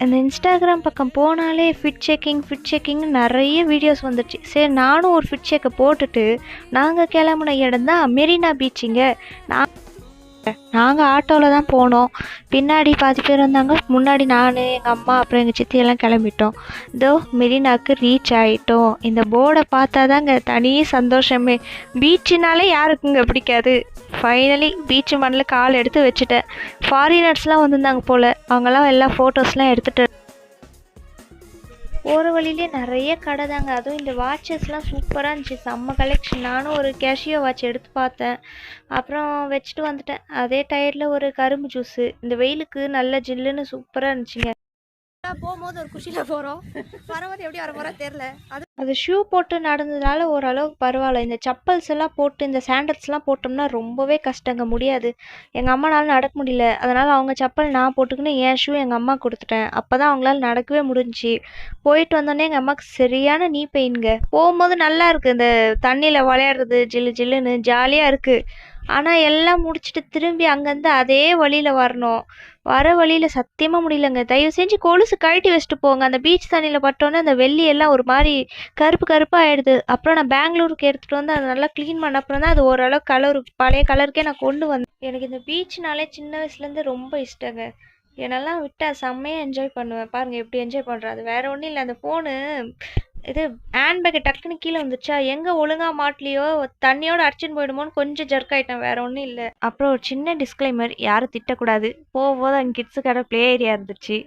அந்த இன்ஸ்டாகிராம் பக்கம் போனாலே ஃபிட் செக்கிங்னு நிறைய வீடியோஸ் வந்துடுச்சு. சரி நானும் ஒரு ஃபிட் செக்கை போட்டுட்டு நாங்கள் கிளம்புன இடம் தான் மெரினா பீச்சுங்க. நாங்கள் ஆட்டோவில் தான் போனோம். பின்னாடி பாதி பேர் வந்தாங்க, முன்னாடி நான் எங்கள் அம்மா அப்புறம் எங்கள் சித்தி எல்லாம் கிளம்பிட்டோம். இதோ மெரினாவுக்கு ரீச் ஆகிட்டோம். இந்த போர்டை பார்த்தா தாங்க தனி சந்தோஷமே. பீச்சுனாலே யாருக்குங்க பிடிக்காது. ஃபைனலி பீச்சு மண்ணில் கால் எடுத்து வச்சுட்டேன். ஃபாரினர்ஸ்லாம் வந்திருந்தாங்க போல், அவங்கெல்லாம் எல்லா ஃபோட்டோஸ்லாம் எடுத்துகிட்டு போகிற வழியிலே நிறைய கடை தாங்க. அதுவும் இந்த வாட்சஸ்லாம் சூப்பராக இருந்துச்சு, செம்ம கலெக்ஷன். நானும் ஒரு கேஷியோ வாட்ச் எடுத்து பார்த்தேன், அப்புறம் வச்சுட்டு வந்துட்டேன். அதே டயரில் ஒரு கரும்பு ஜூஸு. இந்த வெயிலுக்கு நல்ல ஜில்லுன்னு சூப்பராக இருந்துச்சுங்க. போகும்போது ஒரு குஷியில் போகிறோம், வரும்போது எப்படி வர போகிறா தெரில. அது ஷூ போட்டு நடந்ததுனால ஓரளவுக்கு பரவாயில்ல. இந்த சப்பல்ஸ் எல்லாம் போட்டு இந்த சாண்டல்ஸ்லாம் போட்டோம்னா ரொம்பவே கஷ்டங்க, முடியாது. எங்கள் அம்மானால நடக்க முடியல, அதனால் அவங்க சப்பல் நான் போட்டுக்கின்னு என் ஷூ எங்கள் அம்மா கொடுத்துட்டேன். அப்போ தான் அவங்களால நடக்கவே முடிஞ்சிச்சு. போயிட்டு வந்தோடனே எங்கள் அம்மாவுக்கு சரியான நீ பெயின்ங்க. போகும்போது நல்லா இருக்குது, இந்த தண்ணியில் விளையாடுறது ஜில்லு ஜில்லுன்னு ஜாலியாக இருக்குது. ஆனால் எல்லாம் முடிச்சுட்டு திரும்பி அங்கேருந்து அதே வழியில் வரணும். வர வழியில் சத்தியமாக முடியலங்க. தயவு செஞ்சு கொலுசு கழட்டி வச்சுட்டு போங்க. அந்த பீச் தண்ணியில் பட்டோன்னே அந்த வெள்ளி எல்லாம் ஒரு மாதிரி கருப்பு கருப்பாக ஆகிடுது. அப்புறம் நான் பெங்களூருக்கு எடுத்துகிட்டு வந்து அதை நல்லா க்ளீன் பண்ண அப்புறம் தான் அது ஓரளவு கலர் பழைய கலருக்கே நான் கொண்டு வந்தேன். எனக்கு இந்த பீச்னாலே சின்ன வயசுலேருந்து ரொம்ப இஷ்டங்க. என்னெல்லாம் விட்டால் செம்மையாக என்ஜாய் பண்ணுவேன். பாருங்கள் எப்படி என்ஜாய் பண்ணுறேன். அது வேறு ஒன்றும் இல்லை, அந்த ஃபோனு இது ஹேண்ட்பேக்கை டக்குன்னு கீழே வந்துச்சா, எங்கே ஒழுங்காக மாட்டலையோ தண்ணியோடு அடிச்சுன்னு போயிடுமோன்னு கொஞ்சம் ஜர்க் ஆகிட்டேன், வேறு ஒன்றும் இல்லை. அப்புறம் ஒரு சின்ன டிஸ்க்ளைமர், யாரும் திட்டக்கூடாது. போகும்போது அங்கே கிட்ஸுக்கான ப்ளே ஏரியா இருந்துச்சு.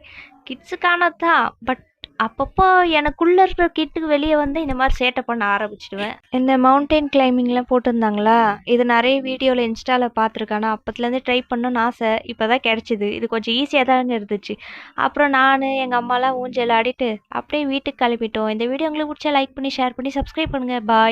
கிட்ஸுக்கானதான், பட் அப்பப்போ எனக்குள்ளே இருக்கிற கிட்டுக்கு வெளியே வந்து இந்த மாதிரி சேட்டை பண்ண ஆரம்பிச்சிடுவேன். இந்த மவுண்டெயின் கிளைம்பிங்லாம் போட்டிருந்தாங்களா, இது நிறைய வீடியோவில் இன்ஸ்டாவில் பார்த்துருக்கேன். நான் அப்பத்துலேருந்து ட்ரை பண்ணணும்னு ஆசை, இப்போ தான் கிடச்சிது. இது கொஞ்சம் ஈஸியாக தாங்க இருந்துச்சு. அப்புறம் நான் எங்கள் அம்மாலாம் ஊஞ்சல் ஆடிட்டு அப்படியே வீட்டுக்கு கிளம்பிட்டோம். இந்த வீடியோ உங்களுக்கு பிடிச்சா லைக் பண்ணி ஷேர் பண்ணி சப்ஸ்கிரைப் பண்ணுங்கள். பாய்.